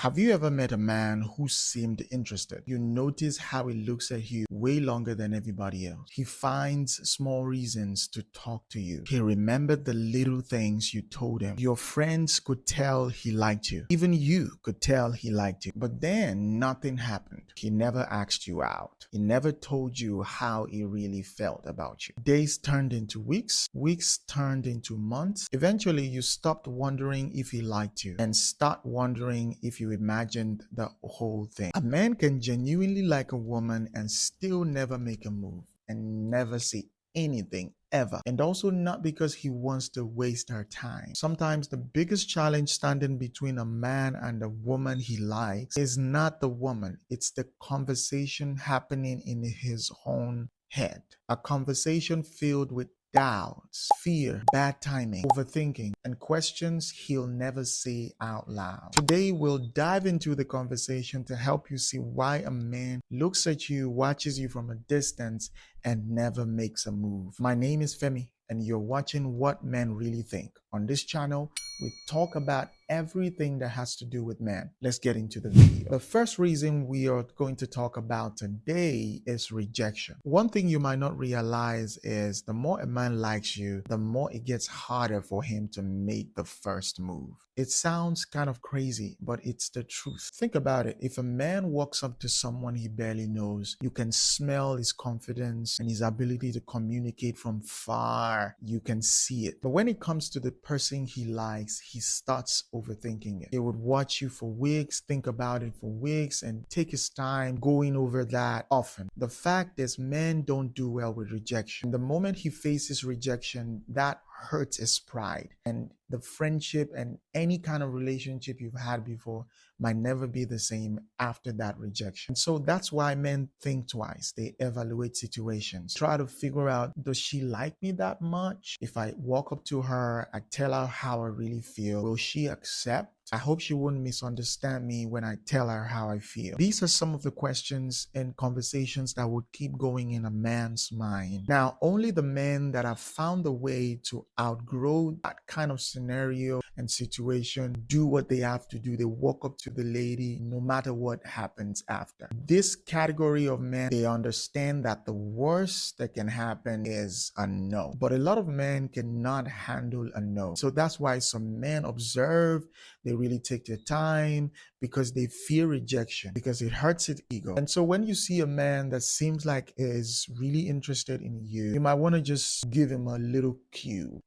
Have you ever met a man who seemed interested? You notice how he looks at you way longer than everybody else. He finds small reasons to talk to you. He remembered the little things you told him. Your friends could tell he liked you. Even you could tell he liked you. But then nothing happened. He never asked you out. He never told you how he really felt about you. Days turned into weeks. Weeks turned into months. Eventually, you stopped wondering if he liked you and start wondering if you imagined the whole thing. A man can genuinely like a woman and still never make a move and never say anything ever. And also not because he wants to waste her time. Sometimes the biggest challenge standing between a man and a woman he likes is not the woman, it's the conversation happening in his own head. A conversation filled with doubts, fear, bad timing, overthinking, and questions he'll never say out loud. Today, we'll dive into the conversation to help you see why a man looks at you, watches you from a distance, and never makes a move. My name is Femi, and you're watching What Men Really Think. On this channel, we talk about everything that has to do with men. Let's get into the video. The first reason we are going to talk about today is rejection. One thing you might not realize is the more a man likes you, the more it gets harder for him to make the first move. It sounds kind of crazy, but it's the truth. Think about it. If a man walks up to someone he barely knows, you can smell his confidence and his ability to communicate from far. You can see it. But when it comes to the person he likes, he starts overthinking it. He would watch you for weeks, think about it for weeks, and take his time going over that often. The fact is, men don't do well with rejection. The moment he faces rejection, that hurts his pride, and the friendship and any kind of relationship you've had before might never be the same after that rejection. So that's why men think twice. They evaluate situations, try to figure out, does she like me that much? If I walk up to her, I tell her how I really feel, will she accept? I hope she wouldn't misunderstand me when I tell her how I feel. These are some of the questions and conversations that would keep going in a man's mind. Now, only the men that have found a way to outgrow that kind of scenario and situation do what they have to do. They walk up to the lady no matter what happens after. This category of men, they understand that the worst that can happen is a no. But a lot of men cannot handle a no. So that's why some men observe, they really take their time because they fear rejection, because it hurts its ego. And so when you see a man that seems like is really interested in you, you might want to just give him a little cue,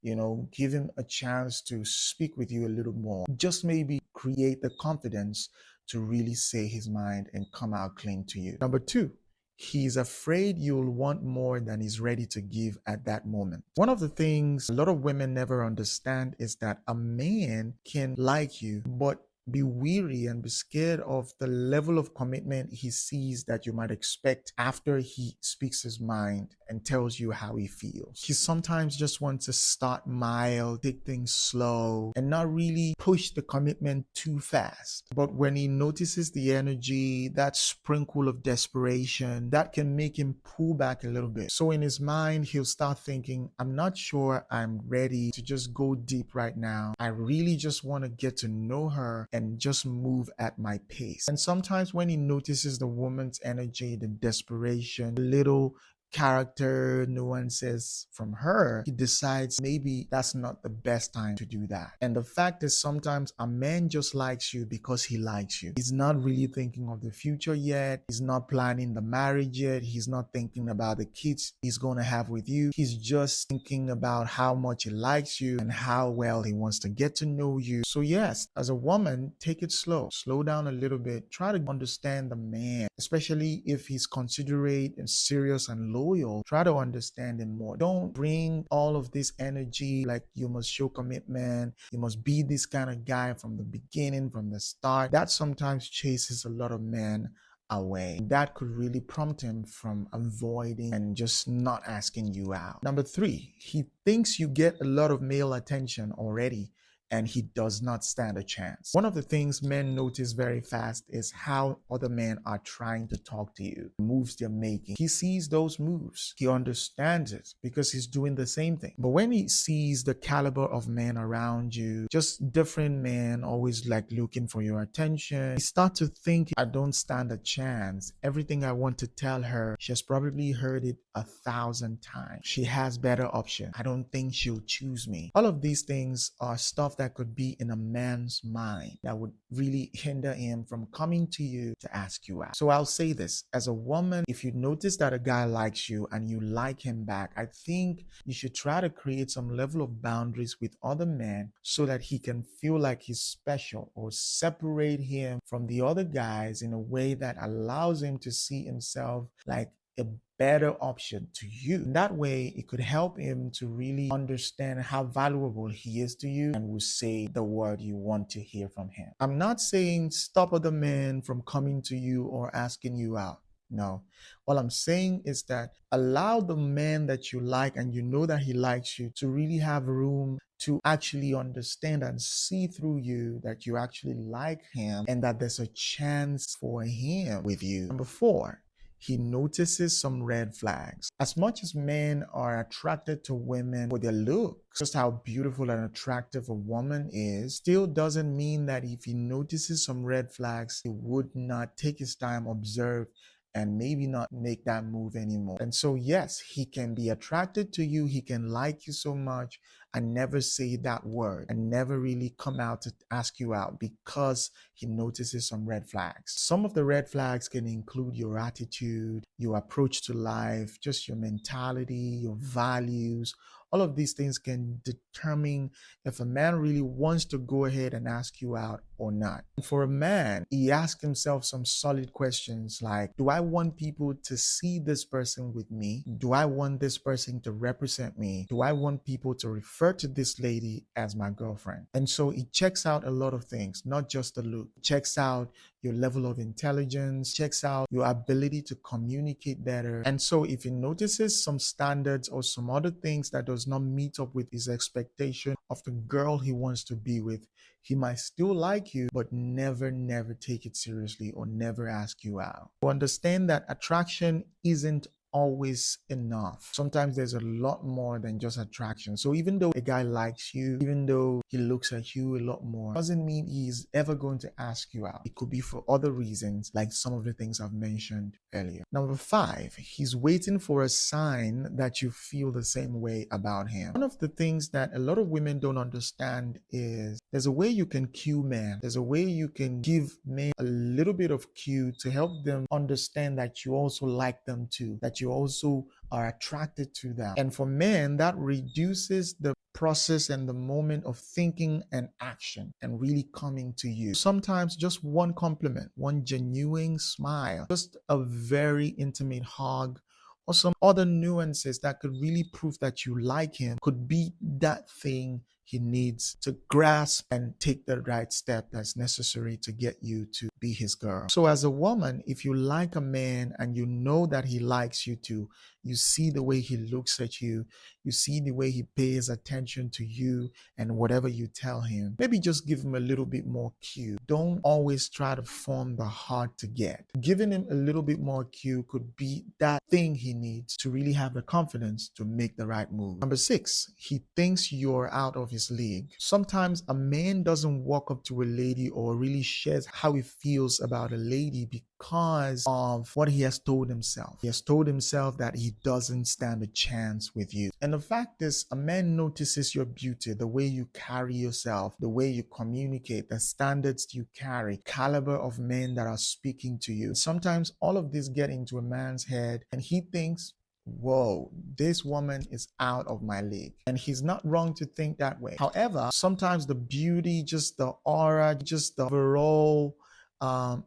give him a chance to speak with you a little more. Just maybe create the confidence to really say his mind and come out clean to you. Number two, he's afraid you'll want more than he's ready to give at that moment. One of the things a lot of women never understand is that a man can like you, but be weary and be scared of the level of commitment he sees that you might expect after he speaks his mind and tells you how he feels. He sometimes just wants to start mild, take things slow, and not really push the commitment too fast. But when he notices the energy, that sprinkle of desperation, that can make him pull back a little bit. So in his mind, he'll start thinking, I'm not sure I'm ready to just go deep right now. I really just want to get to know her and just move at my pace. And sometimes when he notices the woman's energy, the desperation, little character nuances from her, he decides maybe that's not the best time to do that. And the fact is, sometimes a man just likes you because he likes you. He's not really thinking of the future yet. He's not planning the marriage yet. He's not thinking about the kids he's going to have with you. He's just thinking about how much he likes you and how well he wants to get to know you. So yes, as a woman, take it slow. Slow down a little bit. Try to understand the man, especially if he's considerate and serious and loyal. Try to understand him more. Don't bring all of this energy like you must show commitment, you must be this kind of guy from the beginning, from the start. That sometimes chases a lot of men away. That could really prompt him from avoiding and just not asking you out. Number three, he thinks you get a lot of male attention already and he does not stand a chance. One of the things men notice very fast is how other men are trying to talk to you, the moves they're making. He sees those moves. He understands it because he's doing the same thing. But when he sees the caliber of men around you, just different men always like looking for your attention, he starts to think, I don't stand a chance. Everything I want to tell her, she has probably heard it 1,000 times. She has better options. I don't think she'll choose me. All of these things are stuff that could be in a man's mind that would really hinder him from coming to you to ask you out. So I'll say this, as a woman, if you notice that a guy likes you and you like him back, I think you should try to create some level of boundaries with other men so that he can feel like he's special, or separate him from the other guys in a way that allows him to see himself like a better option to you. That way, it could help him to really understand how valuable he is to you and will say the word you want to hear from him. I'm not saying stop other men from coming to you or asking you out. No. All I'm saying is that allow the man that you like and you know that he likes you to really have room to actually understand and see through you that you actually like him and that there's a chance for him with you. Number 4, he notices some red flags. As much as men are attracted to women for their looks, just how beautiful and attractive a woman is, still doesn't mean that if he notices some red flags, he would not take his time, observe, and maybe not make that move anymore. And so, yes, he can be attracted to you, he can like you so much and never say that word and never really come out to ask you out because he notices some red flags. Some of the red flags can include your attitude, your approach to life, just your mentality, your values. All of these things can determine if a man really wants to go ahead and ask you out or not. And for a man, he asks himself some solid questions like, do I want people to see this person with me? Do I want this person to represent me? Do I want people to refer to this lady as my girlfriend? And so it checks out a lot of things, not just the look. It checks out your level of intelligence, checks out your ability to communicate better. And so if he notices some standards or some other things that does not meet up with his expectation of the girl he wants to be with, he might still like you, but never take it seriously or never ask you out. To understand that attraction isn't always enough. Sometimes there's a lot more than just attraction. So even though a guy likes you, even though he looks at you a lot more, doesn't mean he's ever going to ask you out. It could be for other reasons, like some of the things I've mentioned earlier. Number 5, he's waiting for a sign that you feel the same way about him. One of the things that a lot of women don't understand is there's a way you can cue men. There's a way you can give men a little bit of cue to help them understand that you also like them too, that you also are attracted to them. And for men, that reduces the process and the moment of thinking and action and really coming to you. Sometimes just one compliment, one genuine smile, just a very intimate hug, or some other nuances that could really prove that you like him could be that thing he needs to grasp and take the right step that's necessary to get you to be his girl. So as a woman, if you like a man and you know that he likes you too, you see the way he looks at you, you see the way he pays attention to you and whatever you tell him, maybe just give him a little bit more cue. Don't always try to form the hard to get. Giving him a little bit more cue could be that thing he needs to really have the confidence to make the right move. Number 6, he thinks you're out of his league. Sometimes a man doesn't walk up to a lady or really shares how he feels about a lady because of what he has told himself. He has told himself that he doesn't stand a chance with you. And the fact is, a man notices your beauty, the way you carry yourself, the way you communicate, the standards you carry, caliber of men that are speaking to you. Sometimes all of this get into a man's head and he thinks, whoa, this woman is out of my league. And he's not wrong to think that way. However, sometimes the beauty, just the aura, just the overall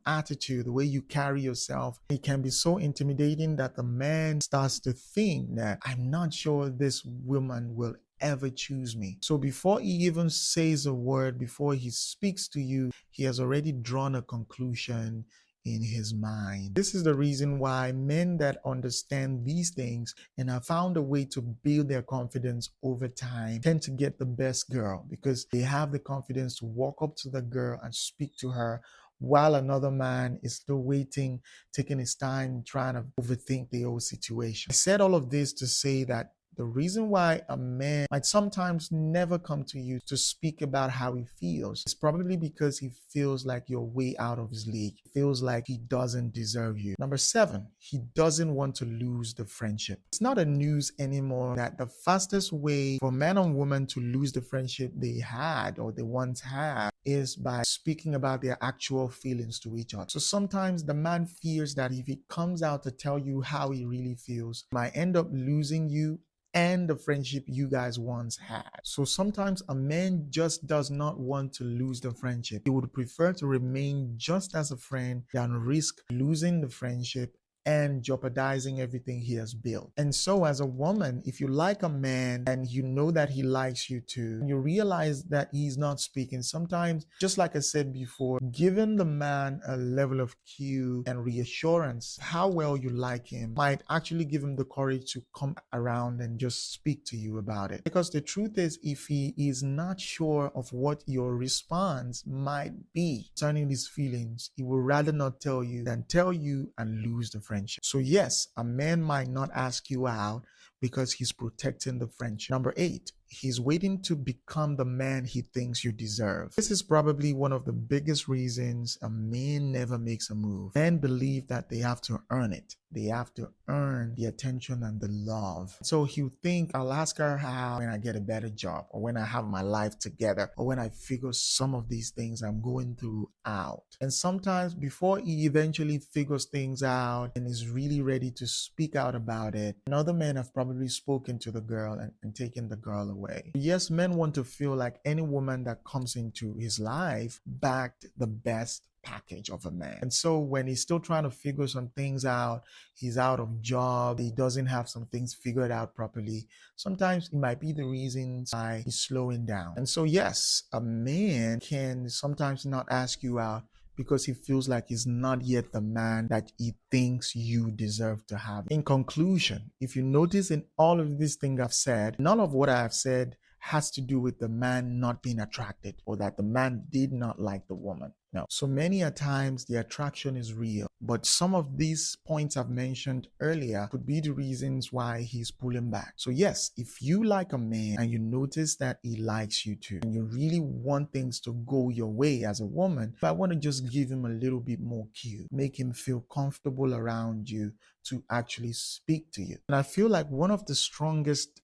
attitude, the way you carry yourself, it can be so intimidating that the man starts to think that I'm not sure this woman will ever choose me. So before he even says a word, before he speaks to you, he has already drawn a conclusion in his mind. This is the reason why men that understand these things and have found a way to build their confidence over time tend to get the best girl, because they have the confidence to walk up to the girl and speak to her, while another man is still waiting, taking his time, trying to overthink the whole situation. I said all of this to say that the reason why a man might sometimes never come to you to speak about how he feels is probably because he feels like you're way out of his league. He feels like he doesn't deserve you. Number 7, he doesn't want to lose the friendship. It's not a news anymore that the fastest way for man and woman to lose the friendship they had or they once had is by speaking about their actual feelings to each other. So sometimes the man fears that if he comes out to tell you how he really feels, he might end up losing you and the friendship you guys once had. So sometimes a man just does not want to lose the friendship. He would prefer to remain just as a friend than risk losing the friendship and jeopardizing everything he has built. And so as a woman, if you like a man and you know that he likes you too, and you realize that he's not speaking, sometimes, just like I said before, giving the man a level of cue and reassurance how well you like him might actually give him the courage to come around and just speak to you about it. Because the truth is, if he is not sure of what your response might be concerning his feelings, he will rather not tell you than tell you and lose the friendship. So yes, a man might not ask you out because he's protecting the friendship. Number 8, he's waiting to become the man he thinks you deserve. This is probably one of the biggest reasons a man never makes a move. Men believe that they have to earn it. They have to earn the attention and the love. So he'll think, I'll ask her how when I get a better job, or when I have my life together, or when I figure some of these things I'm going through out. And sometimes before he eventually figures things out and is really ready to speak out about it, another man have probably spoken to the girl and taken the girl away. Yes, men want to feel like any woman that comes into his life backed the best package of a man. And so when he's still trying to figure some things out, he's out of job, he doesn't have some things figured out properly, sometimes it might be the reasons why he's slowing down. And so yes, a man can sometimes not ask you out because he feels like he's not yet the man that he thinks you deserve to have. In conclusion, if you notice in all of these things I've said, none of what I have said has to do with the man not being attracted or that the man did not like the woman. No. So many a times the attraction is real, but some of these points I've mentioned earlier could be the reasons why he's pulling back. So yes, if you like a man and you notice that he likes you too, and you really want things to go your way as a woman, I want to just give him a little bit more cue, make him feel comfortable around you to actually speak to you. And I feel like one of the strongest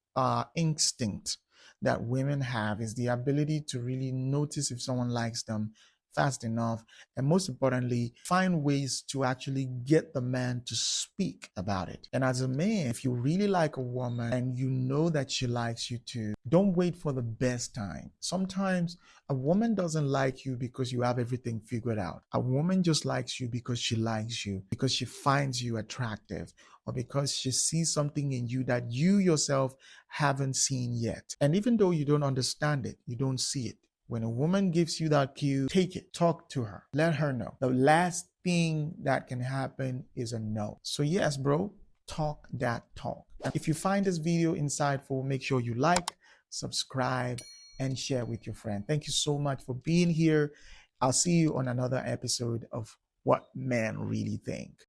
instincts that women have is the ability to really notice if someone likes them fast enough, and most importantly, find ways to actually get the man to speak about it. And as a man, if you really like a woman and you know that she likes you too, don't wait for the best time. Sometimes a woman doesn't like you because you have everything figured out. A woman just likes you because she likes you, because she finds you attractive, or because she sees something in you that you yourself haven't seen yet. And even though you don't understand it, you don't see it, when a woman gives you that cue, take it, talk to her, let her know. The last thing that can happen is a no. So yes, bro, talk that talk. If you find this video insightful, make sure you like, subscribe, and share with your friend. Thank you so much for being here. I'll see you on another episode of What Men Really Think.